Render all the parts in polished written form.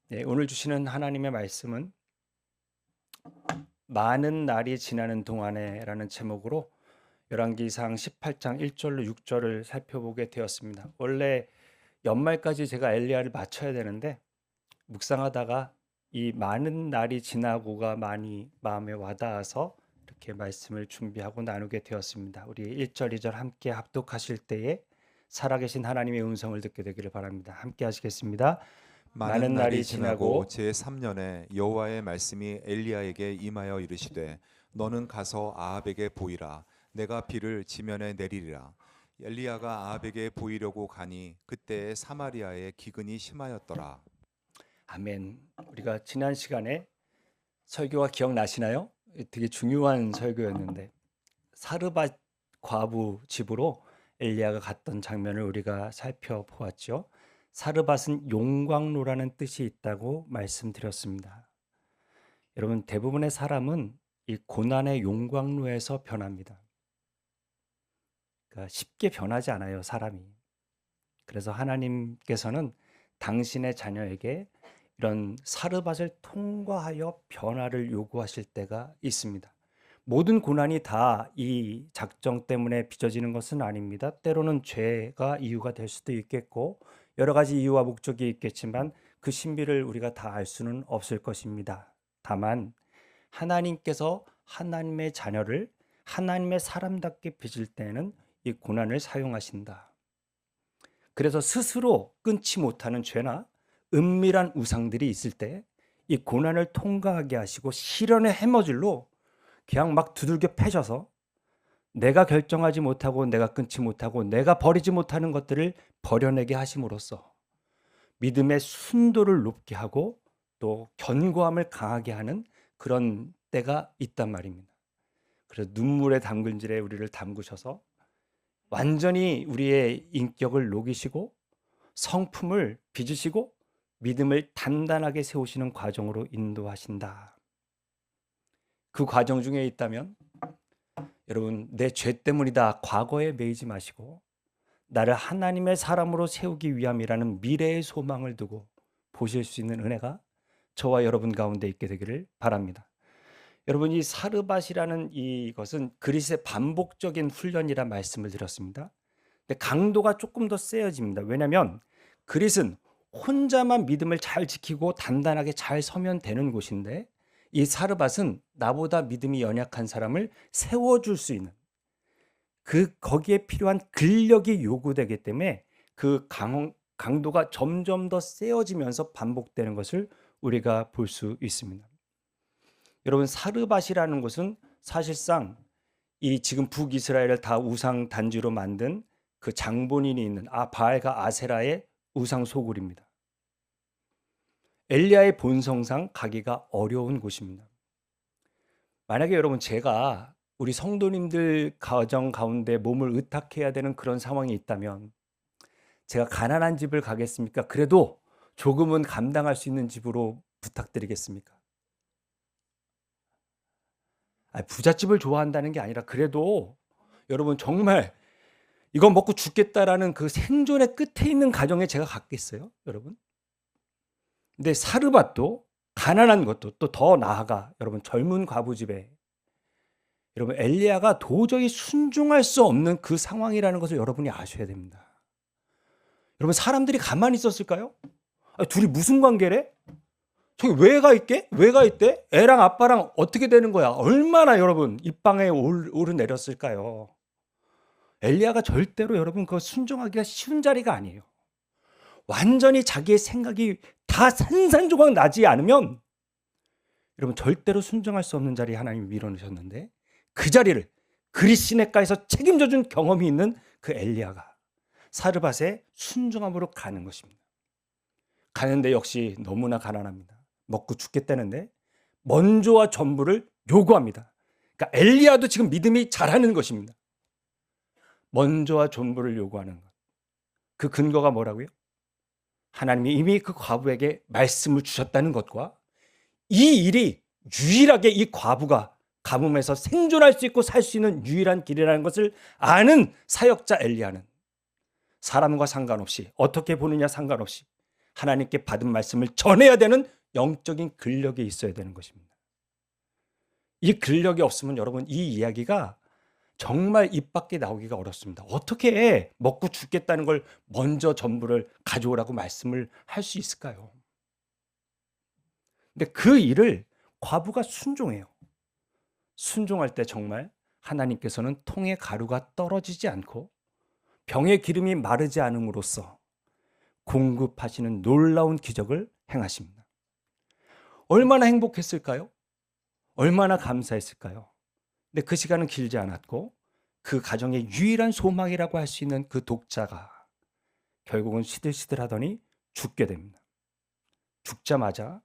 네, 오늘 주시는 하나님의 말씀은 많은 날이 지나는 동안에라는 제목으로 열왕기상 18장 1절로 6절을 살펴보게 되었습니다. 원래 연말까지 제가 엘리야를 마쳐야 되는데 묵상하다가 이 많은 날이 지나고가 많이 마음에 와닿아서 이렇게 말씀을 준비하고 나누게 되었습니다. 우리 1절 2절 함께 합독하실 때에 살아계신 하나님의 음성을 듣게 되기를 바랍니다. 함께 하시겠습니다. 많은 많은 날이 날이 지나고 지나고 제3년에 여호와의 말씀이 엘리야에게 임하여 이르시되 너는 가서 아합에게 보이라. 내가 비를 지면에 내리리라. 엘리야가 아합에게 보이려고 가니 그때에 사마리아에 기근이 심하였더라. 아멘. 우리가 지난 시간에 설교가 기억나시나요? 되게 중요한 설교였는데 사르밧 과부 집으로 엘리야가 갔던 장면을 우리가 살펴보았죠. 사르밧은 용광로라는 뜻이 있다고 말씀드렸습니다. 여러분, 대부분의 사람은 이 고난의 용광로에서 변합니다. 그러니까 쉽게 변하지 않아요, 사람이. 그래서 하나님께서는 당신의 자녀에게 이런 사르밧을 통과하여 변화를 요구하실 때가 있습니다. 모든 고난이 다 이 작정 때문에 빚어지는 것은 아닙니다. 때로는 죄가 이유가 될 수도 있겠고 여러 가지 이유와 목적이 있겠지만 그 신비를 우리가 다 알 수는 없을 것입니다. 다만 하나님께서 하나님의 자녀를 하나님의 사람답게 빚을 때는 이 고난을 사용하신다. 그래서 스스로 끊지 못하는 죄나 은밀한 우상들이 있을 때 이 고난을 통과하게 하시고 시련의 해머질로 그냥 막 두들겨 패셔서 내가 결정하지 못하고 내가 끊지 못하고 내가 버리지 못하는 것들을 버려내게 하심으로써 믿음의 순도를 높게 하고 또 견고함을 강하게 하는 그런 때가 있단 말입니다. 그래서 눈물의 담근질에 우리를 담그셔서 완전히 우리의 인격을 녹이시고 성품을 빚으시고 믿음을 단단하게 세우시는 과정으로 인도하신다. 그 과정 중에 있다면 여러분, 내 죄 때문이다 과거에 매이지 마시고 나를 하나님의 사람으로 세우기 위함이라는 미래의 소망을 두고 보실 수 있는 은혜가 저와 여러분 가운데 있게 되기를 바랍니다. 여러분, 이 사르밧이라는 이것은 그리스의 반복적인 훈련이라 말씀을 드렸습니다. 근데 강도가 조금 더 세어집니다. 왜냐하면 그릿은 혼자만 믿음을 잘 지키고 단단하게 잘 서면 되는 곳인데 이 사르밧은 나보다 믿음이 연약한 사람을 세워줄 수 있는 거기에 필요한 근력이 요구되기 때문에 그 강도가 점점 더 세어지면서 반복되는 것을 우리가 볼 수 있습니다. 여러분, 사르밧이라는 것은 사실상 이 지금 북이스라엘을 다 우상 단지로 만든 그 장본인이 있는 바알과 아세라의 우상 소굴입니다. 엘리야의 본성상 가기가 어려운 곳입니다. 만약에 여러분 제가 우리 성도님들 가정 가운데 몸을 의탁해야 되는 그런 상황이 있다면 제가 가난한 집을 가겠습니까? 그래도 조금은 감당할 수 있는 집으로 부탁드리겠습니까? 부잣집을 좋아한다는 게 아니라 그래도 여러분 정말 이거 먹고 죽겠다라는 그 생존의 끝에 있는 가정에 제가 갔겠어요, 여러분? 근데 사르밧도 가난한 것도 또 더 나아가 여러분 젊은 과부 집에 여러분 엘리야가 도저히 순종할 수 없는 그 상황이라는 것을 여러분이 아셔야 됩니다. 여러분 사람들이 가만히 있었을까요? 둘이 무슨 관계래? 저기 왜 가 있게? 왜 가 있대? 애랑 아빠랑 어떻게 되는 거야? 얼마나 여러분 입방에 오르내렸을까요? 엘리야가 절대로 여러분 그 순종하기가 쉬운 자리가 아니에요. 완전히 자기의 생각이 다 산산조각 나지 않으면 여러분 절대로 순종할 수 없는 자리에 하나님이 밀어넣으셨는데 그 자리를 그릿 시내가에서 책임져 준 경험이 있는 그 엘리야가 사르밧의 순종함으로 가는 것입니다. 가는데 역시 너무나 가난합니다. 먹고 죽겠다는데 먼저와 전부를 요구합니다. 그러니까 엘리야도 지금 믿음이 잘하는 것입니다. 먼저와 전부를 요구하는 것. 그 근거가 뭐라고요? 하나님이 이미 그 과부에게 말씀을 주셨다는 것과 이 일이 유일하게 이 과부가 가뭄에서 생존할 수 있고 살 수 있는 유일한 길이라는 것을 아는 사역자 엘리야는 사람과 상관없이 어떻게 보느냐 상관없이 하나님께 받은 말씀을 전해야 되는 영적인 근력이 있어야 되는 것입니다. 이 근력이 없으면 여러분 이 이야기가 정말 입 밖에 나오기가 어렵습니다. 어떻게 먹고 죽겠다는 걸 먼저 전부를 가져오라고 말씀을 할 수 있을까요? 근데 그 일을 과부가 순종해요. 순종할 때 정말 하나님께서는 통에 가루가 떨어지지 않고 병의 기름이 마르지 않음으로써 공급하시는 놀라운 기적을 행하십니다. 얼마나 행복했을까요? 얼마나 감사했을까요? 근데 그 시간은 길지 않았고 그 가정의 유일한 소망이라고 할 수 있는 그 독자가 결국은 시들시들하더니 죽게 됩니다. 죽자마자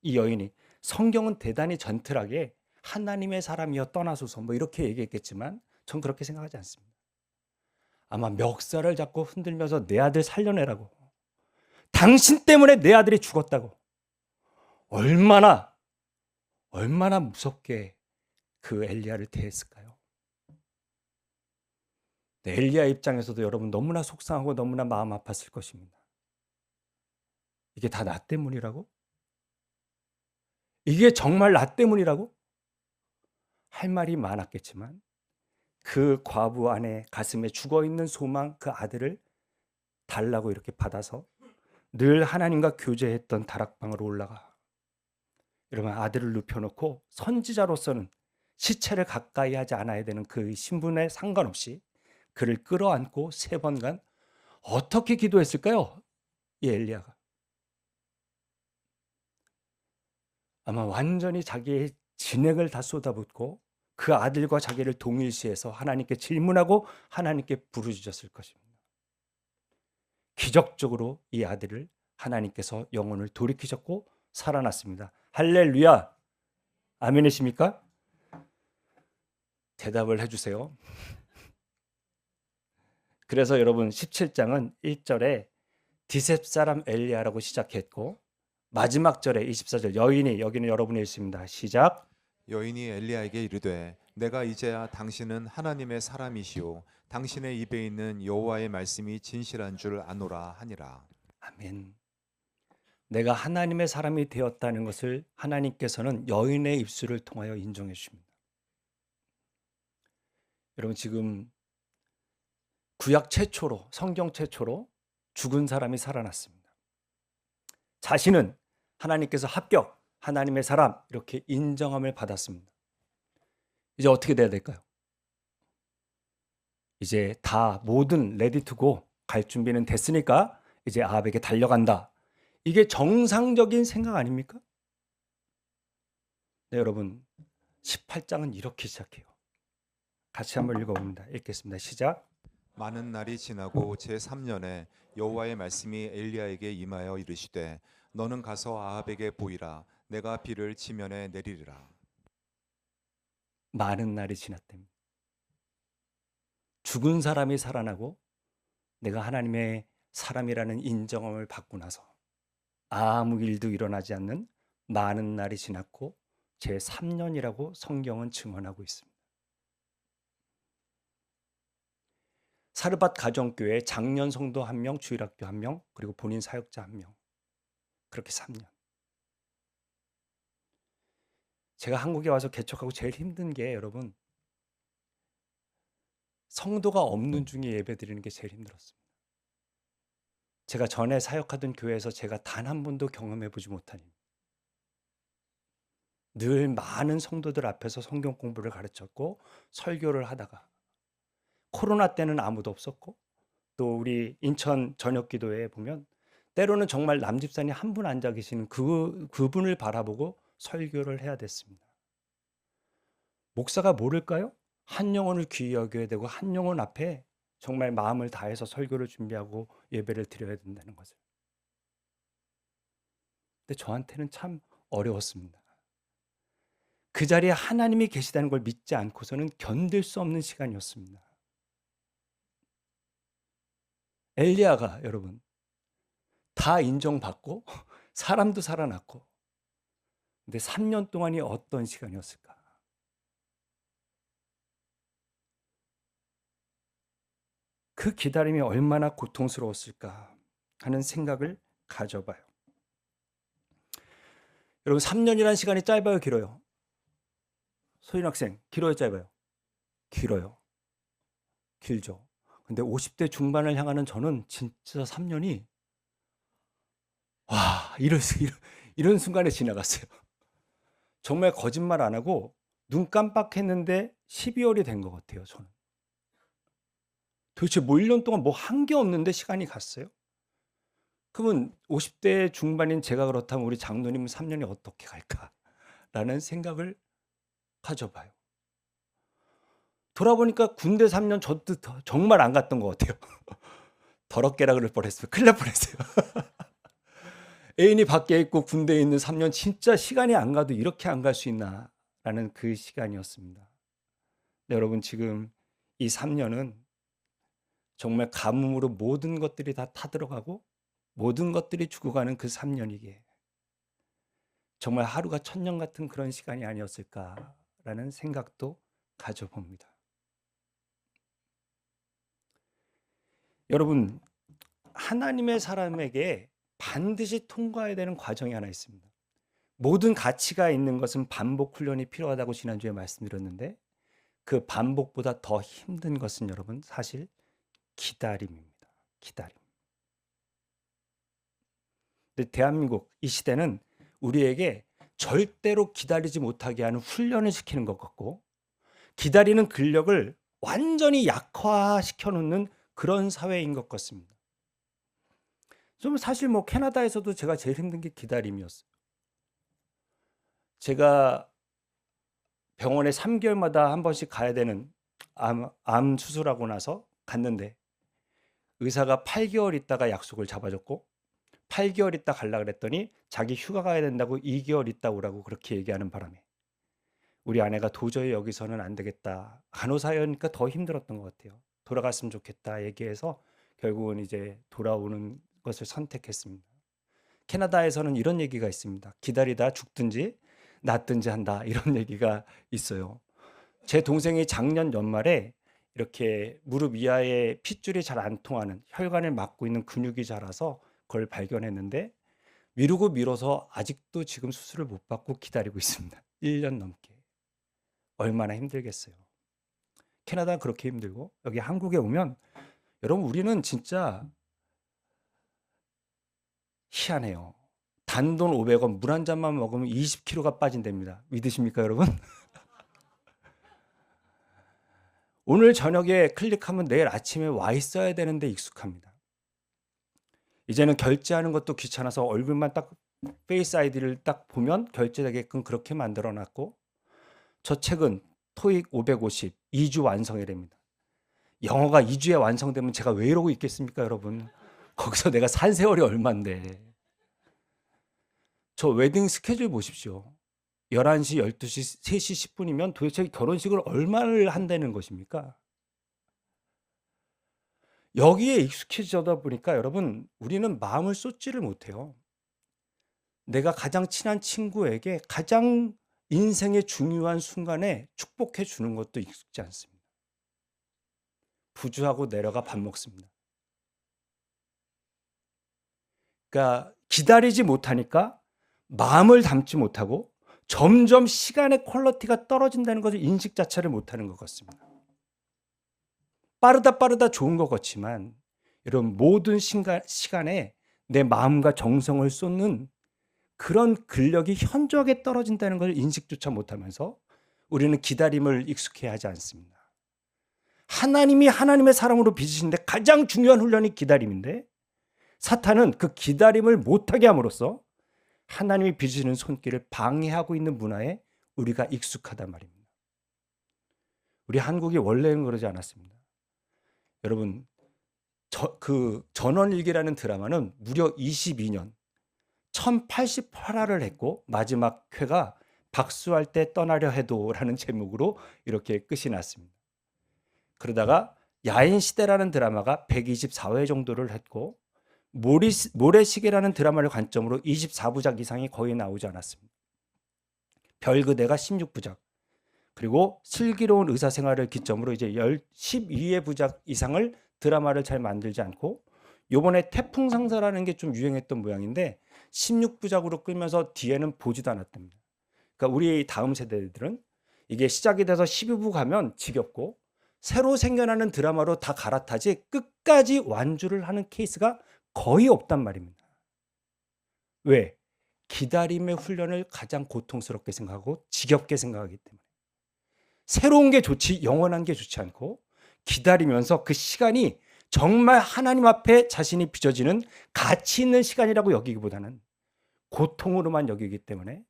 이 여인이, 성경은 대단히 전틀하게 하나님의 사람이여 떠나소서 뭐 이렇게 얘기했겠지만 전 그렇게 생각하지 않습니다. 아마 멱살을 잡고 흔들면서 내 아들 살려내라고, 당신 때문에 내 아들이 죽었다고, 얼마나 무섭게 그 엘리야를 대했을까요? 네, 엘리야 입장에서도 여러분 너무나 속상하고 너무나 마음 아팠을 것입니다. 이게 다 나 때문이라고? 이게 정말 나 때문이라고? 할 말이 많았겠지만 그 과부 안에 가슴에 죽어있는 소망, 그 아들을 달라고 이렇게 받아서 늘 하나님과 교제했던 다락방으로 올라가, 여러분 아들을 눕혀놓고 선지자로서는 시체를 가까이 하지 않아야 되는 그 신분에 상관없이 그를 끌어안고 3번간 어떻게 기도했을까요? 이 엘리야가 아마 완전히 자기의 진액을 다 쏟아붓고 그 아들과 자기를 동일시해서 하나님께 질문하고 하나님께 부르짖었을 것입니다. 기적적으로 이 아들을 하나님께서 영혼을 돌이키셨고 살아났습니다. 할렐루야. 아멘이십니까? 대답을 해주세요. 그래서 여러분 17장은 1절에 디셉 사람 엘리야라고 시작했고 마지막 절에 24절 여인이, 여기는 여러분이 읽습니다. 시작. 여인이 엘리야에게 이르되 내가 이제야 당신은 하나님의 사람이시오 당신의 입에 있는 여호와의 말씀이 진실한 줄 아노라 하니라. 아멘. 내가 하나님의 사람이 되었다는 것을 하나님께서는 여인의 입술을 통하여 인정해 주십니다. 여러분 지금 구약 최초로, 성경 최초로 죽은 사람이 살아났습니다. 자신은 하나님께서 합격, 하나님의 사람 이렇게 인정함을 받았습니다. 이제 어떻게 돼야 될까요? 이제 다 모든 레디 투고 갈 준비는 됐으니까 이제 아합에게 달려간다. 이게 정상적인 생각 아닙니까? 네, 여러분 18장은 이렇게 시작해요. 같이 한번 읽어봅니다. 읽겠습니다. 시작. 많은 날이 지나고 제3년에 여호와의 말씀이 엘리야에게 임하여 이르시되 너는 가서 아합에게 보이라 내가 비를 지면에 내리리라. 많은 날이 지났답니다. 죽은 사람이 살아나고 내가 하나님의 사람이라는 인정함을 받고 나서 아무 일도 일어나지 않는 많은 날이 지났고 제3년이라고 성경은 증언하고 있습니다. 사르밧 가정교회 장년 성도 1명, 주일학교 1명, 그리고 본인 사역자 1명. 그렇게 3년. 제가 한국에 와서 개척하고 제일 힘든 게 여러분 성도가 없는 중에 예배 드리는 게 제일 힘들었습니다. 제가 전에 사역하던 교회에서 제가 단 한 번도 경험해 보지 못한 일. 늘 많은 성도들 앞에서 성경 공부를 가르쳤고 설교를 하다가 코로나 때는 아무도 없었고 또 우리 인천 저녁기도회에 보면 때로는 정말 남집사님 한 분 앉아 계시는 그분을 바라보고 설교를 해야 됐습니다. 목사가 모를까요? 한 영혼을 귀히 여겨야 되고 한 영혼 앞에 정말 마음을 다해서 설교를 준비하고 예배를 드려야 된다는 것을. 근데 저한테는 참 어려웠습니다. 그 자리에 하나님이 계시다는 걸 믿지 않고서는 견딜 수 없는 시간이었습니다. 엘리야가 여러분 다 인정받고 사람도 살아났고 근데 3년 동안이 어떤 시간이었을까? 그 기다림이 얼마나 고통스러웠을까 하는 생각을 가져봐요. 여러분 3년이라는 시간이 짧아요, 길어요? 소인 학생, 길어요, 짧아요? 길어요. 길죠. 근데 50대 중반을 향하는 저는 진짜 3년이 와, 이런 순간에 지나갔어요. 정말 거짓말 안 하고 눈 깜빡했는데 12월이 된 것 같아요, 저는. 도대체 뭐 1년 동안 뭐 한 게 없는데 시간이 갔어요? 그러면 50대 중반인 제가 그렇다면 우리 장로님 3년이 어떻게 갈까라는 생각을 가져봐요. 돌아보니까 군대 3년 저도 정말 안 갔던 것 같아요. 더럽게라 그럴 뻔했어요. 큰일 날 뻔했어요. 애인이 밖에 있고 군대에 있는 3년 진짜 시간이 안 가도 이렇게 안 갈 수 있나라는 그 시간이었습니다. 네, 여러분 지금 이 3년은 정말 가뭄으로 모든 것들이 다 타들어가고 모든 것들이 죽어가는 그 3년이기에 정말 하루가 천년 같은 그런 시간이 아니었을까라는 생각도 가져봅니다. 여러분, 하나님의 사람에게 반드시 통과해야 되는 과정이 하나 있습니다. 모든 가치가 있는 것은 반복 훈련이 필요하다고 지난주에 말씀드렸는데 그 반복보다 더 힘든 것은 여러분 사실 기다림입니다. 기다림. 근데 대한민국 이 시대는 우리에게 절대로 기다리지 못하게 하는 훈련을 시키는 것 같고 기다리는 근력을 완전히 약화시켜 놓는 그런 사회인 것 같습니다. 좀 사실 뭐 캐나다에서도 제가 제일 힘든 게 기다림이었어요. 제가 병원에 3개월마다 한 번씩 가야 되는 암 수술하고 나서 갔는데 의사가 8개월 있다가 약속을 잡아줬고 8개월 있다 가려고 그랬더니 자기 휴가 가야 된다고 2개월 있다 오라고 그렇게 얘기하는 바람에 우리 아내가 도저히 여기서는 안 되겠다. 간호사였으니까 더 힘들었던 것 같아요. 돌아갔으면 좋겠다 얘기해서 결국은 이제 돌아오는 것을 선택했습니다. 캐나다에서는 이런 얘기가 있습니다. 기다리다 죽든지 낫든지 한다. 이런 얘기가 있어요. 제 동생이 작년 연말에 이렇게 무릎 이하에 핏줄이 잘 안 통하는 혈관을 막고 있는 근육이 자라서 그걸 발견했는데 미루고 미뤄서 아직도 지금 수술을 못 받고 기다리고 있습니다. 1년 넘게. 얼마나 힘들겠어요. 캐나다 그렇게 힘들고 여기 한국에 오면 여러분 우리는 진짜 희한해요. 단돈 500원 물 한 잔만 먹으면 20kg가 빠진답니다. 믿으십니까 여러분? 오늘 저녁에 클릭하면 내일 아침에 와 있어야 되는데 익숙합니다. 이제는 결제하는 것도 귀찮아서 얼굴만 딱 페이스 아이디를 딱 보면 결제되게끔 그렇게 만들어 놨고 저 책은 토익 550 2주 완성이랍니다. 영어가 2주에 완성되면 제가 왜 이러고 있겠습니까 여러분? 거기서 내가 산 세월이 얼만데. 저 웨딩 스케줄 보십시오. 11시, 12시, 3시 10분이면 도대체 결혼식을 얼마를 한다는 것입니까? 여기에 익숙해지다 보니까 여러분 우리는 마음을 쏟지를 못해요. 내가 가장 친한 친구에게 가장 인생의 중요한 순간에 축복해 주는 것도 익숙지 않습니다. 부주하고 내려가 밥 먹습니다. 그러니까 기다리지 못하니까 마음을 담지 못하고 점점 시간의 퀄리티가 떨어진다는 것을 인식 자체를 못하는 것 같습니다. 빠르다 좋은 것 같지만 여러분 모든 시간에 내 마음과 정성을 쏟는 그런 근력이 현저하게 떨어진다는 것을 인식조차 못하면서 우리는 기다림을 익숙해야 하지 않습니다. 하나님이 하나님의 사람으로 빚으신데 가장 중요한 훈련이 기다림인데 사탄은 그 기다림을 못하게 함으로써 하나님이 빚으시는 손길을 방해하고 있는 문화에 우리가 익숙하단 말입니다. 우리 한국이 원래는 그러지 않았습니다. 여러분 그 전원일기라는 드라마는 무려 22년 1088화를 했고 마지막 회가 박수할 때 떠나려 해도라는 제목으로 이렇게 끝이 났습니다. 그러다가 야인시대라는 드라마가 124회 정도를 했고 모래시계라는 드라마를 관점으로 24부작 이상이 거의 나오지 않았습니다. 별그대가 16부작 그리고 슬기로운 의사생활을 기점으로 이제 12회 부작 이상을 드라마를 잘 만들지 않고 요번에 태풍 상사라는 게 좀 유행했던 모양인데 16부작으로 끌면서 뒤에는 보지도 않았답니다. 그러니까 우리 다음 세대들은 이게 시작이 돼서 12부 가면 지겹고 새로 생겨나는 드라마로 다 갈아타지 끝까지 완주를 하는 케이스가 거의 없단 말입니다. 왜? 기다림의 훈련을 가장 고통스럽게 생각하고 지겹게 생각하기 때문에. 새로운 게 좋지 영원한 게 좋지 않고 기다리면서 그 시간이 정말 하나님 앞에 자신이 빚어지는 가치 있는 시간이라고 여기기보다는 고통으로만 여기기 때문에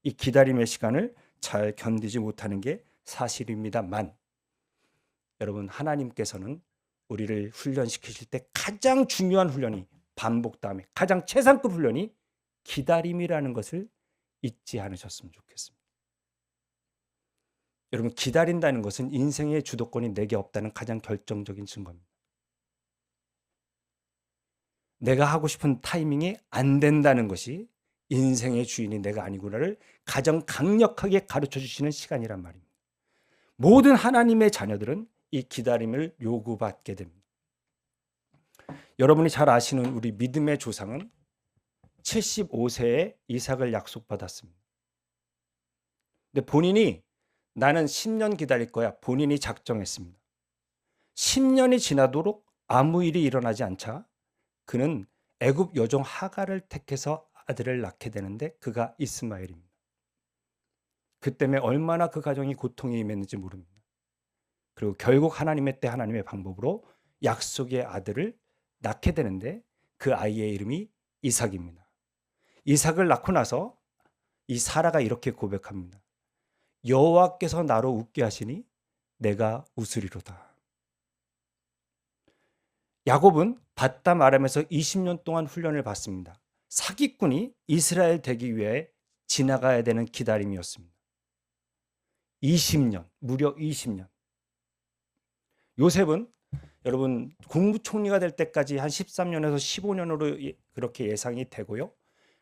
이 기다림의 시간을 잘 견디지 못하는 게 사실입니다만, 여러분, 하나님께서는 우리를 훈련시키실 때 가장 중요한 훈련이, 반복 다음에 가장 최상급 훈련이 기다림이라는 것을 잊지 않으셨으면 좋겠습니다. 여러분, 기다린다는 것은 인생의 주도권이 내게 없다는 가장 결정적인 증거입니다. 내가 하고 싶은 타이밍이 안 된다는 것이 인생의 주인이 내가 아니구나를 가장 강력하게 가르쳐 주시는 시간이란 말입니다. 모든 하나님의 자녀들은 이 기다림을 요구받게 됩니다. 여러분이 잘 아시는 우리 믿음의 조상은 75세에 이삭을 약속받았습니다. 근데 본인이 나는 10년 기다릴 거야 본인이 작정했습니다. 10년이 지나도록 아무 일이 일어나지 않자 그는 애굽 여종 하갈을 택해서 아들을 낳게 되는데 그가 이스마엘입니다. 그 때문에 얼마나 그 가정이 고통이 임했는지 모릅니다. 그리고 결국 하나님의 때 하나님의 방법으로 약속의 아들을 낳게 되는데 그 아이의 이름이 이삭입니다. 이삭을 낳고 나서 이 사라가 이렇게 고백합니다. 여호와께서 나로 웃게 하시니 내가 웃으리로다. 야곱은 밧담 아람에서 20년 동안 훈련을 받습니다. 사기꾼이 이스라엘 되기 위해 지나가야 되는 기다림이었습니다. 20년, 무려 20년. 요셉은 여러분 국무총리가 될 때까지 한 13년에서 15년으로 그렇게 예상이 되고요.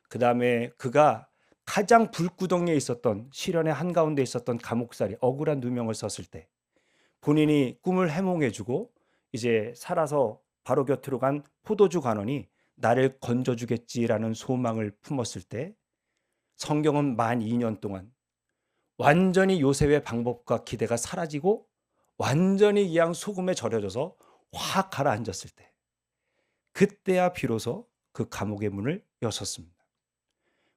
그 다음에 그가 가장 불구덩이에 있었던 시련의 한가운데 있었던 감옥살이 억울한 누명을 썼을 때 본인이 꿈을 해몽해주고 이제 살아서 바로 곁으로 간 포도주 관원이 나를 건져주겠지라는 소망을 품었을 때 성경은 만 2년 동안 완전히 요셉의 방법과 기대가 사라지고 완전히 그냥 소금에 절여져서 확 가라앉았을 때 그때야 비로소 그 감옥의 문을 여셨습니다.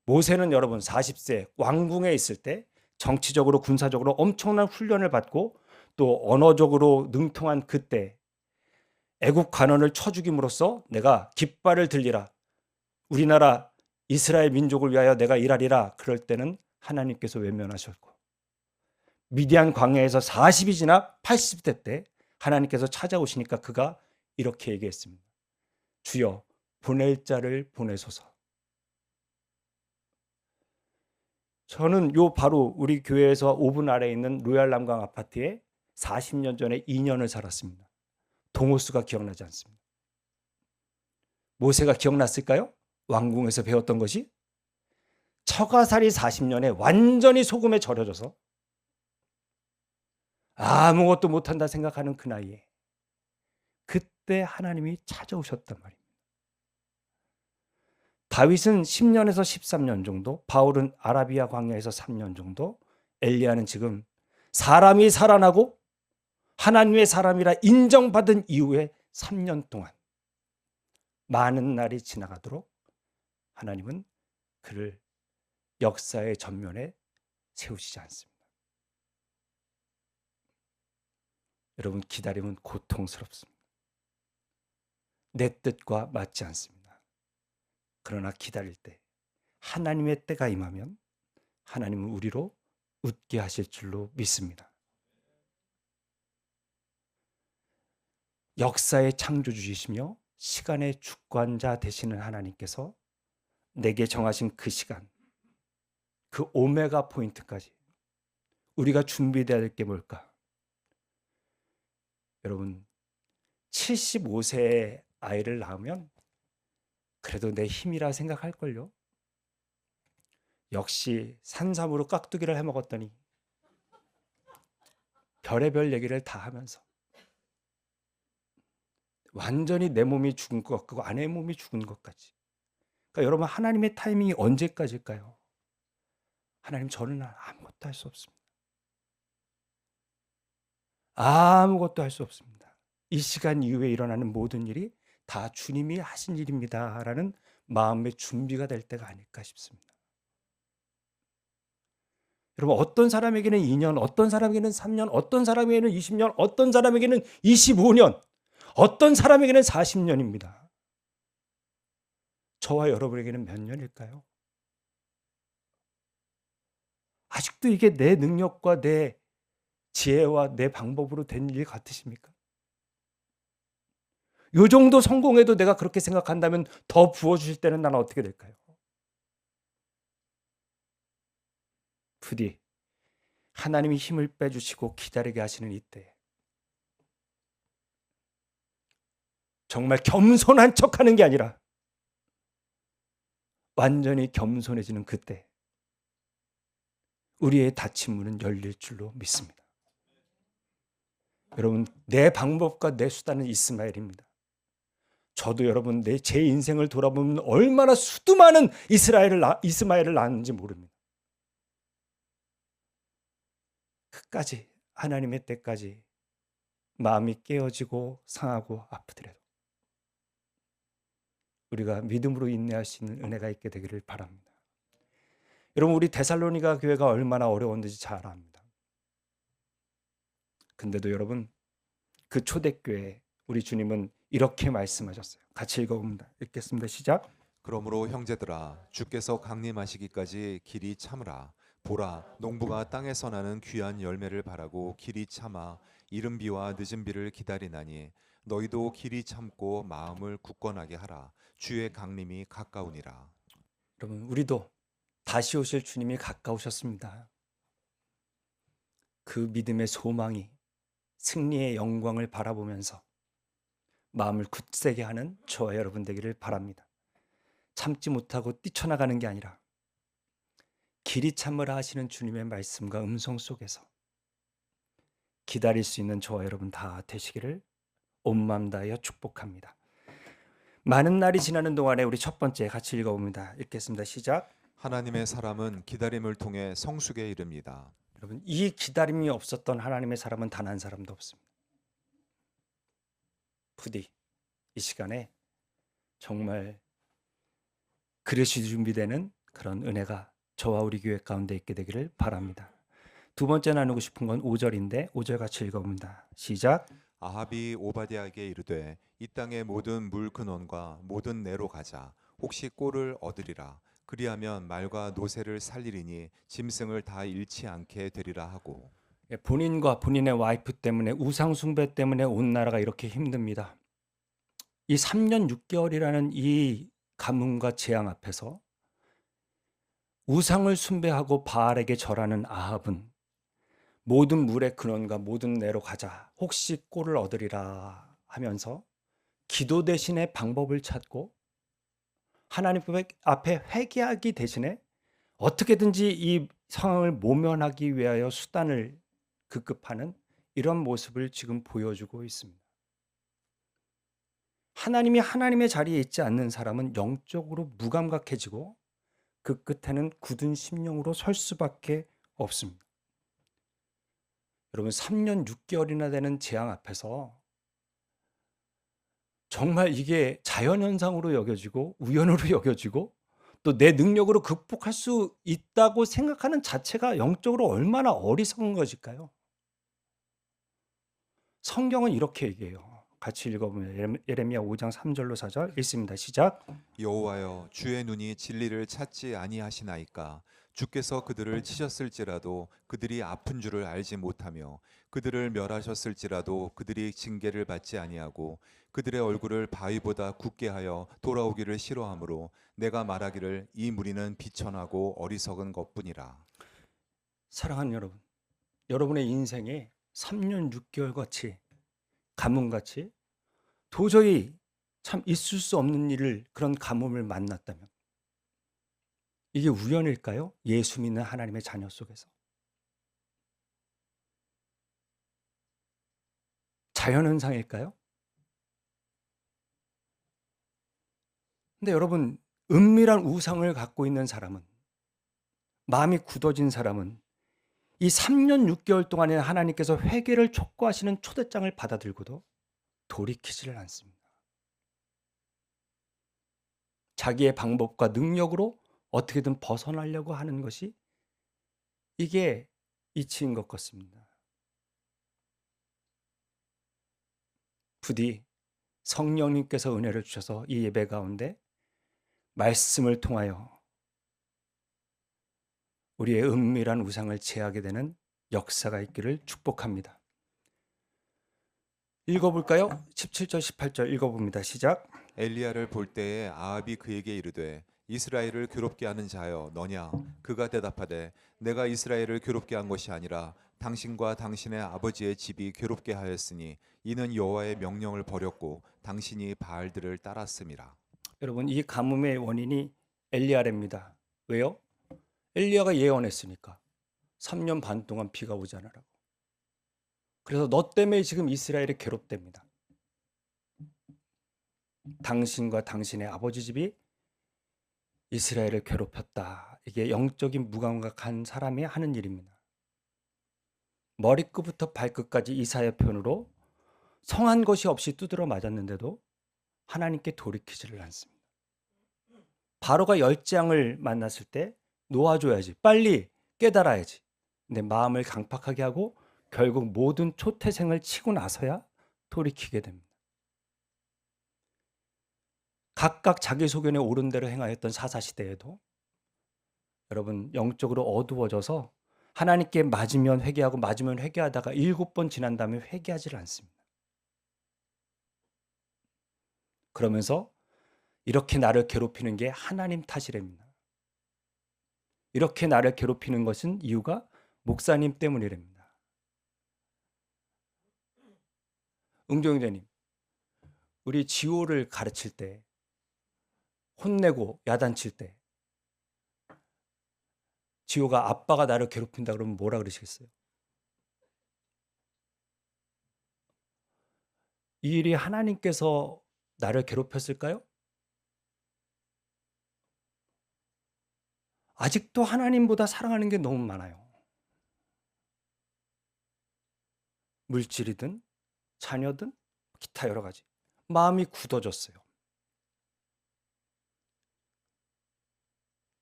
모세는 여러분 40세 왕궁에 있을 때 정치적으로 군사적으로 엄청난 훈련을 받고 또 언어적으로 능통한 그때 애국 관원을 쳐 죽임으로써 내가 깃발을 들리라 우리나라 이스라엘 민족을 위하여 내가 일하리라 그럴 때는 하나님께서 외면하셨고 미디안 광야에서 40이 지나 80대 때 하나님께서 찾아오시니까 그가 이렇게 얘기했습니다. 주여 보낼 자를 보내소서. 저는 요 바로 우리 교회에서 5분 아래에 있는 로얄 남강 아파트에 40년 전에 2년을 살았습니다. 동호수가 기억나지 않습니다. 모세가 기억났을까요? 왕궁에서 배웠던 것이 처가살이 40년에 완전히 소금에 절여져서 아무것도 못한다 생각하는 그 나이에 그때 하나님이 찾아오셨단 말입니다. 다윗은 10년에서 13년 정도, 바울은 아라비아 광야에서 3년 정도, 엘리야는 지금 사람이 살아나고 하나님의 사람이라 인정받은 이후에 3년 동안 많은 날이 지나가도록 하나님은 그를 역사의 전면에 세우시지 않습니다. 여러분, 기다림은 고통스럽습니다. 내 뜻과 맞지 않습니다. 그러나 기다릴 때 하나님의 때가 임하면 하나님은 우리로 웃게 하실 줄로 믿습니다. 역사의 창조주이시며 시간의 주관자 되시는 하나님께서 내게 정하신 그 시간, 그 오메가 포인트까지 우리가 준비되어야 될 게 뭘까? 여러분, 75세의 아이를 낳으면 그래도 내 힘이라 생각할걸요. 역시 산삼으로 깍두기를 해먹었더니 별의별 얘기를 다 하면서 완전히 내 몸이 죽은 것 같고 아내의 몸이 죽은 것까지. 그러니까 여러분, 하나님의 타이밍이 언제까지일까요? 하나님, 저는 아무것도 할 수 없습니다. 아무것도 할 수 없습니다. 이 시간 이후에 일어나는 모든 일이 다 주님이 하신 일입니다라는 마음의 준비가 될 때가 아닐까 싶습니다. 여러분, 어떤 사람에게는 2년, 어떤 사람에게는 3년, 어떤 사람에게는 20년, 어떤 사람에게는 25년, 어떤 사람에게는 40년입니다. 저와 여러분에게는 몇 년일까요? 아직도 이게 내 능력과 내 지혜와 내 방법으로 된 일 같으십니까? 요 정도 성공해도 내가 그렇게 생각한다면 더 부어주실 때는 나는 어떻게 될까요? 부디 하나님이 힘을 빼주시고 기다리게 하시는 이때, 정말 겸손한 척하는 게 아니라 완전히 겸손해지는 그때 우리의 닫힌 문은 열릴 줄로 믿습니다. 여러분, 내 방법과 내 수단은 이스마엘입니다. 저도 여러분, 제 인생을 돌아보면 얼마나 수도 많은 이스마엘을 낳았는지 모릅니다. 끝까지, 하나님의 때까지 마음이 깨어지고 상하고 아프더라도 우리가 믿음으로 인내할 수 있는 은혜가 있게 되기를 바랍니다. 여러분, 우리 데살로니가 교회가 얼마나 어려웠는지 잘 압니다. 근데도 여러분, 그 초대교회 우리 주님은 이렇게 말씀하셨어요. 같이 읽어봅니다. 읽겠습니다. 시작. 그러므로 형제들아 주께서 강림하시기까지 길이 참으라. 보라, 농부가 땅에서 나는 귀한 열매를 바라고 길이 참아 이른 비와 늦은 비를 기다리나니 너희도 길이 참고 마음을 굳건하게 하라. 주의 강림이 가까우니라. 여러분, 우리도 다시 오실 주님이 가까우셨습니다. 그 믿음의 소망이 승리의 영광을 바라보면서 마음을 굳세게 하는 저와 여러분 되기를 바랍니다. 참지 못하고 뛰쳐나가는 게 아니라 길이 참으라 하시는 주님의 말씀과 음성 속에서 기다릴 수 있는 저와 여러분 다 되시기를 온 마음 다하여 축복합니다. 많은 날이 지나는 동안에 우리 첫 번째 같이 읽어봅니다. 읽겠습니다. 시작. 하나님의 사람은 기다림을 통해 성숙에 이릅니다. 여러분, 이 기다림이 없었던 하나님의 사람은 단 한 사람도 없습니다. 부디 이 시간에 정말 그릇이 준비되는 그런 은혜가 저와 우리 교회 가운데 있게 되기를 바랍니다. 두 번째 나누고 싶은 건 5절인데 5절 같이 읽어봅니다. 시작. 아합이 오바댜에게 이르되 이 땅의 모든 물 근원과 모든 내로 가자. 혹시 꼴을 얻으리라. 그리하면 말과 노새를 살리리니 짐승을 다 잃지 않게 되리라 하고. 본인과 본인의 와이프 때문에 우상 숭배 때문에 온 나라가 이렇게 힘듭니다. 이 3년 6개월이라는 이 가뭄과 재앙 앞에서 우상을 숭배하고 바알에게 절하는 아합은 모든 물의 근원과 모든 내로 가자. 혹시 꼴을 얻으리라 하면서 기도 대신에 방법을 찾고 하나님 앞에 회개하기 대신에 어떻게든지 이 상황을 모면하기 위하여 수단을 급급하는 이런 모습을 지금 보여주고 있습니다. 하나님이 하나님의 자리에 있지 않는 사람은 영적으로 무감각해지고 그 끝에는 굳은 심령으로 설 수밖에 없습니다. 여러분, 3년 6개월이나 되는 재앙 앞에서 정말 이게 자연현상으로 여겨지고 우연으로 여겨지고 또 내 능력으로 극복할 수 있다고 생각하는 자체가 영적으로 얼마나 어리석은 것일까요? 성경은 이렇게 얘기해요. 같이 읽어보면 예레미야 5장 3절로 4절 읽습니다. 시작. 여호와여 주의 눈이 진리를 찾지 아니하시나이까. 주께서 그들을 치셨을지라도 그들이 아픈 줄을 알지 못하며 그들을 멸하셨을지라도 그들이 징계를 받지 아니하고 그들의 얼굴을 바위보다 굳게 하여 돌아오기를 싫어하므로 내가 말하기를 이 무리는 비천하고 어리석은 것뿐이라. 사랑하는 여러분, 여러분의 인생에 3년 6개월 같이 가뭄같이 도저히 참 있을 수 없는 일을 그런 가뭄을 만났다면 이게 우연일까요? 예수 믿는 하나님의 자녀 속에서 자연현상일까요? 근데 여러분, 은밀한 우상을 갖고 있는 사람은, 마음이 굳어진 사람은 이 3년 6개월 동안에 하나님께서 회개를 촉구하시는 초대장을 받아들고도 돌이키지를 않습니다. 자기의 방법과 능력으로 어떻게든 벗어나려고 하는 것이 이게 이치인 것 같습니다. 부디 성령님께서 은혜를 주셔서 이 예배 가운데 말씀을 통하여 우리의 은밀한 우상을 제하게 되는 역사가 있기를 축복합니다. 읽어볼까요? 17절 18절 읽어봅니다. 시작. 엘리야를 볼 때에 아합이 그에게 이르되 이스라엘을 괴롭게 하는 자여 너냐? 그가 대답하되 내가 이스라엘을 괴롭게 한 것이 아니라 당신과 당신의 아버지의 집이 괴롭게 하였으니 이는 여호와의 명령을 버렸고 당신이 바알들을 따랐음이라. 여러분, 이 가뭄의 원인이 엘리야랍니다. 왜요? 엘리야가 예언했으니까 3년 반 동안 비가 오지 않으라고. 그래서 너 때문에 지금 이스라엘이 괴롭답니다. 당신과 당신의 아버지 집이 이스라엘을 괴롭혔다. 이게 영적인 무감각한 사람이 하는 일입니다. 머리끝부터 발끝까지 이사야 편으로 성한 것이 없이 두드러 맞았는데도 하나님께 돌이키지를 않습니다. 바로가 열장을 만났을 때 놓아줘야지, 빨리 깨달아야지. 근데 마음을 강팍하게 하고 결국 모든 초태생을 치고 나서야 돌이키게 됩니다. 각각 자기 소견에 옳은 대로 행하였던 사사시대에도 여러분, 영적으로 어두워져서 하나님께 맞으면 회개하고 맞으면 회개하다가 7번 지난 다음에 회개하지를 않습니다. 그러면서 이렇게 나를 괴롭히는 게 하나님 탓이랍니다. 이렇게 나를 괴롭히는 것은 이유가 목사님 때문이랍니다. 응종대님, 우리 지호를 가르칠 때, 혼내고 야단칠 때, 지호가 아빠가 나를 괴롭힌다 그러면 뭐라 그러시겠어요? 이 일이 하나님께서 나를 괴롭혔을까요? 아직도 하나님보다 사랑하는 게 너무 많아요. 물질이든 자녀든 기타 여러 가지. 마음이 굳어졌어요.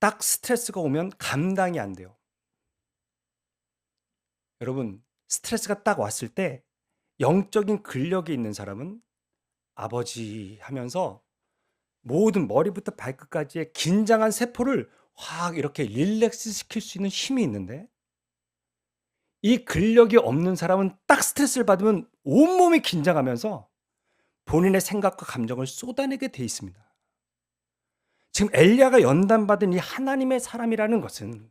딱 스트레스가 오면 감당이 안 돼요. 여러분, 스트레스가 딱 왔을 때 영적인 근력이 있는 사람은 아버지 하면서 모든 머리부터 발끝까지의 긴장한 세포를 확 이렇게 릴렉스 시킬 수 있는 힘이 있는데, 이 근력이 없는 사람은 딱 스트레스를 받으면 온몸이 긴장하면서 본인의 생각과 감정을 쏟아내게 돼 있습니다. 지금 엘리야가 연단받은 이 하나님의 사람이라는 것은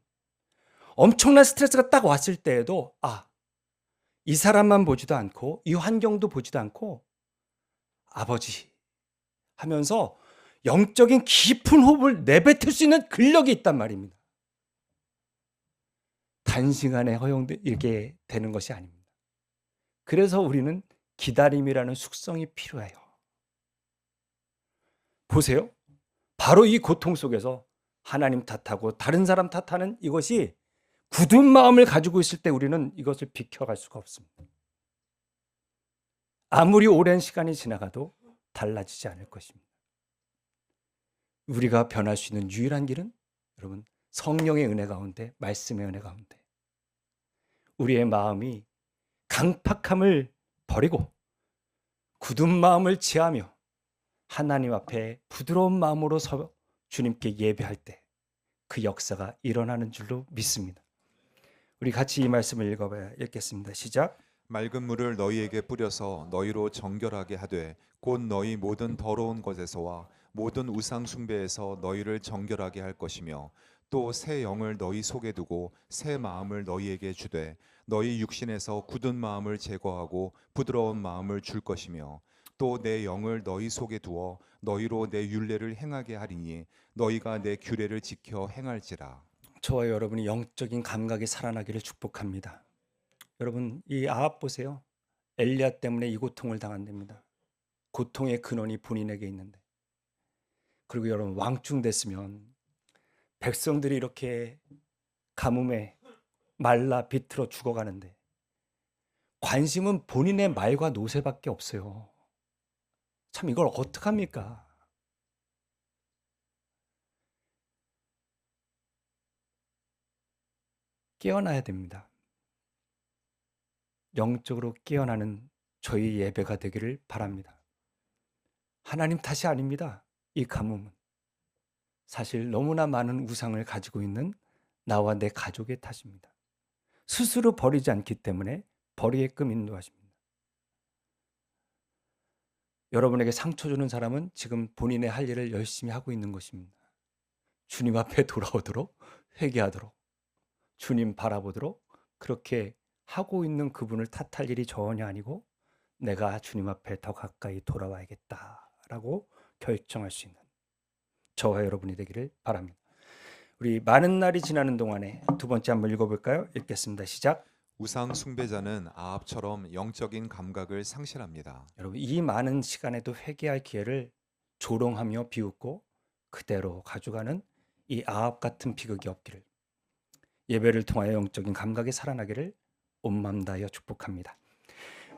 엄청난 스트레스가 딱 왔을 때에도 이 사람만 보지도 않고 이 환경도 보지도 않고 아버지 하면서 영적인 깊은 호흡을 내뱉을 수 있는 근력이 있단 말입니다. 단시간에 허용되게 되는 것이 아닙니다. 그래서 우리는 기다림이라는 숙성이 필요해요. 보세요. 바로 이 고통 속에서 하나님 탓하고 다른 사람 탓하는 이것이 굳은 마음을 가지고 있을 때 우리는 이것을 비켜갈 수가 없습니다. 아무리 오랜 시간이 지나가도 달라지지 않을 것입니다. 우리가 변할 수 있는 유일한 길은 여러분, 성령의 은혜 가운데, 말씀의 은혜 가운데 우리의 마음이 강팍함을 버리고 굳은 마음을 지하며 하나님 앞에 부드러운 마음으로 서 주님께 예배할 때 그 역사가 일어나는 줄로 믿습니다. 우리 같이 이 말씀을 읽겠습니다. 시작. 맑은 물을 너희에게 뿌려서 너희로 정결하게 하되 곧 너희 모든 더러운 것에서와 모든 우상 숭배에서 너희를 정결하게 할 것이며 또 새 영을 너희 속에 두고 새 마음을 너희에게 주되 너희 육신에서 굳은 마음을 제거하고 부드러운 마음을 줄 것이며 또 내 영을 너희 속에 두어 너희로 내 율례를 행하게 하리니 너희가 내 규례를 지켜 행할지라. 저와 여러분이 영적인 감각이 살아나기를 축복합니다. 여러분, 이 아합 보세요. 엘리야 때문에 이 고통을 당한답니다. 고통의 근원이 본인에게 있는데 그리고 여러분 왕충 됐으면 백성들이 이렇게 가뭄에 말라 비틀어 죽어가는데 관심은 본인의 말과 노새밖에 없어요. 참 이걸 어떡합니까? 깨어나야 됩니다. 영적으로 깨어나는 저희 예배가 되기를 바랍니다. 하나님 탓이 아닙니다. 이 가뭄은 사실 너무나 많은 우상을 가지고 있는 나와 내 가족의 탓입니다. 스스로 버리지 않기 때문에 버리게끔 인도하십니다. 여러분에게 상처 주는 사람은 지금 본인의 할 일을 열심히 하고 있는 것입니다. 주님 앞에 돌아오도록 회개하도록 주님 바라보도록 그렇게 하고 있는 그분을 탓할 일이 전혀 아니고 내가 주님 앞에 더 가까이 돌아와야겠다라고 결정할 수 있는 저와 여러분이 되기를 바랍니다. 우리 많은 날이 지나는 동안에 두 번째 한번 읽어볼까요? 읽겠습니다. 시작. 우상 숭배자는 아합처럼 영적인 감각을 상실합니다. 여러분 이 많은 시간에도 회개할 기회를 조롱하며 비웃고 그대로 가져가는 이 아합 같은 비극이 없기를 예배를 통하여 영적인 감각이 살아나기를 온 마음 다하여 축복합니다.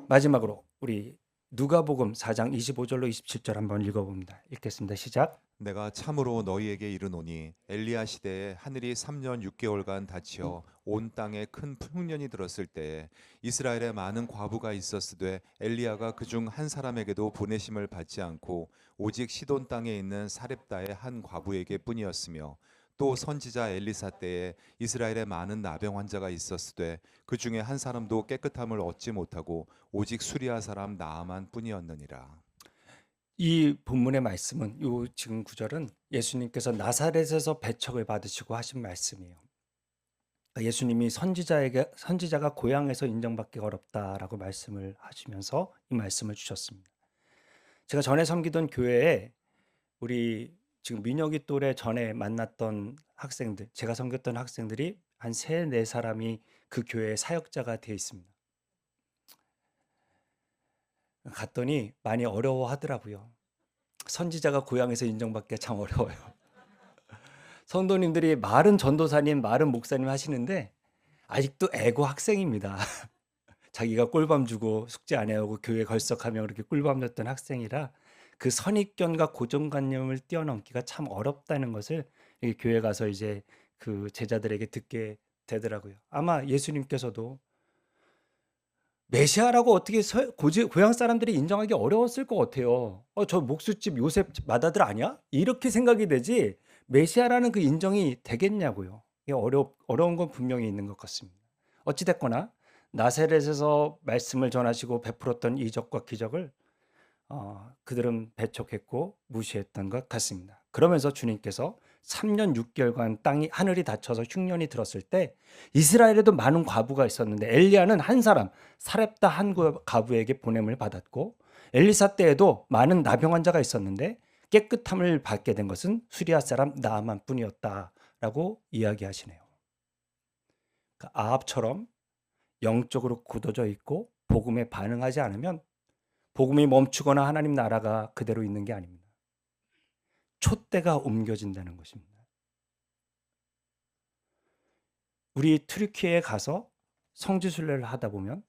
마지막으로 우리 누가복음 4장 25절로 27절 한번 읽어봅니다. 읽겠습니다. 시작. 내가 참으로 너희에게 이르노니 엘리야 시대에 하늘이 3년 6개월간 닫혀 온 땅에 큰 흉년이 들었을 때에 이스라엘에 많은 과부가 있었으되 엘리야가 그중 한 사람에게도 보내심을 받지 않고 오직 시돈 땅에 있는 사렙다의 한 과부에게 뿐이었으며 또 선지자 엘리사 때에 이스라엘에 많은 나병 환자가 있었으되 그 중에 한 사람도 깨끗함을 얻지 못하고 오직 수리아 사람 나아만 뿐이었느니라. 이 본문의 말씀은 요 지금 구절은 예수님께서 나사렛에서 배척을 받으시고 하신 말씀이에요. 예수님이 선지자가 고향에서 인정받기 어렵다라고 말씀을 하시면서 이 말씀을 주셨습니다. 제가 전에 섬기던 교회에 우리 지금 민혁이 또래 전에 만났던 학생들, 제가 섬겼던 학생들이 한 3, 4사람이 그 교회의 사역자가 되어 있습니다. 갔더니 많이 어려워하더라고요. 선지자가 고향에서 인정받기가 참 어려워요. 성도님들이 말은 전도사님, 말은 목사님 하시는데 아직도 애고 학생입니다. 자기가 꿀밤 주고 숙제 안 해오고 교회 걸석하며 그렇게 꿀밤 줬던 학생이라 그 선입견과 고정관념을 뛰어넘기가 참 어렵다는 것을 이 교회 가서 이제 그 제자들에게 듣게 되더라고요. 아마 예수님께서도 메시아라고 어떻게 고향 사람들이 인정하기 어려웠을 것 같아요. 저 목수집 요셉 맏아들 아니야? 이렇게 생각이 되지 메시아라는 그 인정이 되겠냐고요. 이게 어려운 건 분명히 있는 것 같습니다. 어찌됐거나 나사렛에서 말씀을 전하시고 베풀었던 이적과 기적을 그들은 배척했고 무시했던 것 같습니다. 그러면서 주님께서 3년 6개월간 하늘이 닫혀서 흉년이 들었을 때 이스라엘에도 많은 과부가 있었는데 엘리야는 한 사람 사렙다 한 과부에게 보냄을 받았고 엘리사 때에도 많은 나병 환자가 있었는데 깨끗함을 받게 된 것은 수리아 사람 나아만 뿐이었다라고 이야기하시네요. 그러니까 아합처럼 영적으로 굳어져 있고 복음에 반응하지 않으면 복음이 멈추거나 하나님 나라가 그대로 있는 게 아닙니다. 촛대가 옮겨진다는 것입니다. 우리 튀르키예에 가서 성지순례를 하다 보면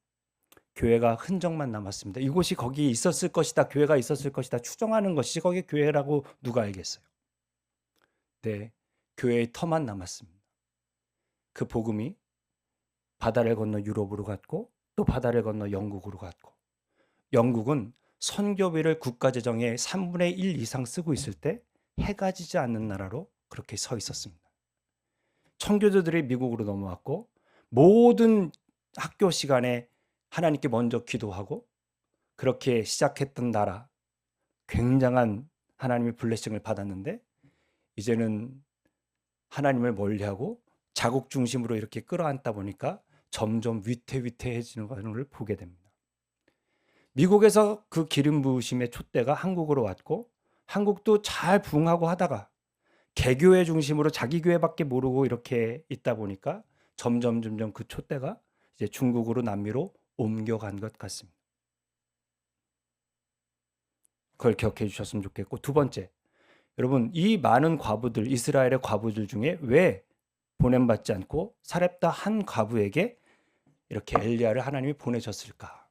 교회가 흔적만 남았습니다. 이곳이 거기 있었을 것이다, 교회가 있었을 것이다 추정하는 것이 거기 교회라고 누가 알겠어요? 네, 교회의 터만 남았습니다. 그 복음이 바다를 건너 유럽으로 갔고 또 바다를 건너 영국으로 갔고 영국은 선교비를 국가재정의 3분의 1 이상 쓰고 있을 때 해가 지지 않는 나라로 그렇게 서 있었습니다. 청교도들이 미국으로 넘어왔고 모든 학교 시간에 하나님께 먼저 기도하고 그렇게 시작했던 나라 굉장한 하나님의 블레싱을 받았는데 이제는 하나님을 멀리하고 자국 중심으로 이렇게 끌어안다 보니까 점점 위태위태해지는 것을 보게 됩니다. 미국에서 그 기름 부으심의 촛대가 한국으로 왔고 한국도 잘 부흥하고 하다가 개교회 중심으로 자기 교회밖에 모르고 이렇게 있다 보니까 점점 그 촛대가 이제 중국으로 남미로 옮겨간 것 같습니다. 그걸 기억해 주셨으면 좋겠고 두 번째, 여러분, 이 많은 과부들, 이스라엘의 과부들 중에 왜 보냄받지 않고 사렙다 한 과부에게 이렇게 엘리야를 하나님이 보내셨을까?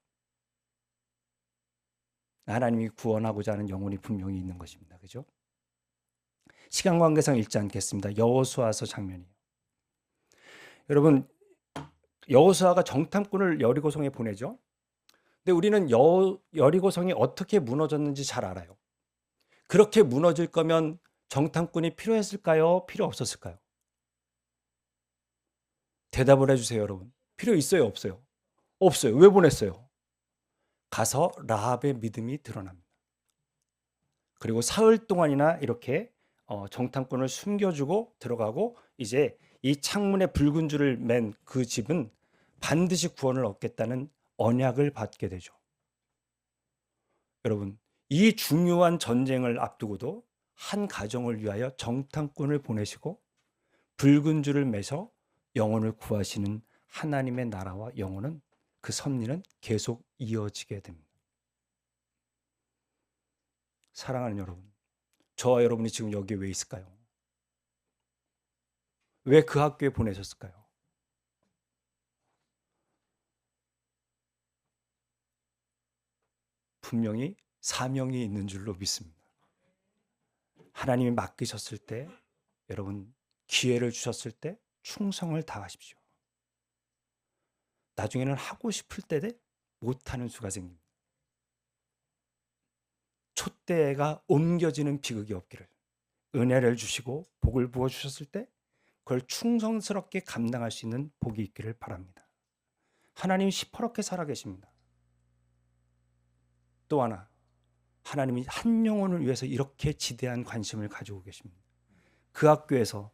하나님이 구원하고자 하는 영혼이 분명히 있는 것입니다. 그죠? 시간 관계상 읽지 않겠습니다. 여호수아서 장면이에요. 여러분, 여호수아가 정탐꾼을 여리고성에 보내죠. 근데 우리는 여리고성이 어떻게 무너졌는지 잘 알아요. 그렇게 무너질 거면 정탐꾼이 필요했을까요? 필요 없었을까요? 대답을 해주세요, 여러분. 필요 있어요, 없어요? 없어요. 왜 보냈어요? 가서 라합의 믿음이 드러납니다. 그리고 사흘 동안이나 이렇게 정탐꾼을 숨겨주고 들어가고 이제 이 창문에 붉은 줄을 맨 그 집은 반드시 구원을 얻겠다는 언약을 받게 되죠. 여러분, 이 중요한 전쟁을 앞두고도 한 가정을 위하여 정탐꾼을 보내시고 붉은 줄을 매서 영혼을 구하시는 하나님의 나라와 영혼은 그 섭리는 계속 이어지게 됩니다. 사랑하는 여러분, 저와 여러분이 지금 여기에 왜 있을까요? 왜 그 학교에 보내셨을까요? 분명히 사명이 있는 줄로 믿습니다. 하나님이 맡기셨을 때, 여러분 기회를 주셨을 때 충성을 다하십시오. 나중에는 하고 싶을 때 못하는 수가 생깁니다. 촛대가 옮겨지는 비극이 없기를, 은혜를 주시고 복을 부어 주셨을 때 그걸 충성스럽게 감당할 수 있는 복이 있기를 바랍니다. 하나님이 시퍼렇게 살아계십니다. 또 하나, 하나님이 한 영혼을 위해서 이렇게 지대한 관심을 가지고 계십니다. 그 학교에서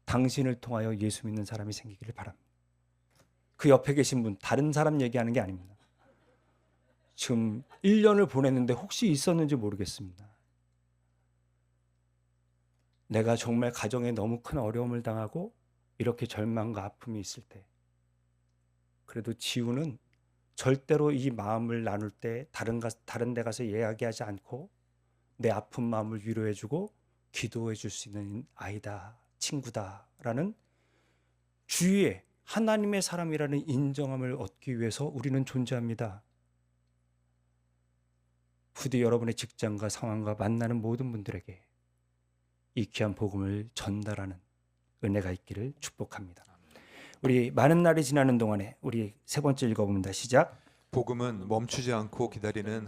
당신을 통하여 예수 믿는 사람이 생기기를 바랍니다. 그 옆에 계신 분, 다른 사람 얘기하는 게 아닙니다. 지금 1년을 보냈는데 혹시 있었는지 모르겠습니다. 내가 정말 가정에 너무 큰 어려움을 당하고 이렇게 절망과 아픔이 있을 때, 그래도 지우는 절대로 이 마음을 나눌 때 다른 데 가서 이야기하지 않고 내 아픈 마음을 위로해주고 기도해 줄 수 있는 아이다, 친구다라는 주위에 하나님의 사람이라는 인정함을 얻기 위해서 우리는 존재합니다. 부디 여러분의 직장과 상황과 만나는 모든 분들에게 이 귀한 복음을 전달하는 은혜가 있기를 축복합니다. 우리 많은 날이 지나는 동안에 우리 세 번째 읽어봅니다. 시작. 복음은 멈추지 않고 기다리는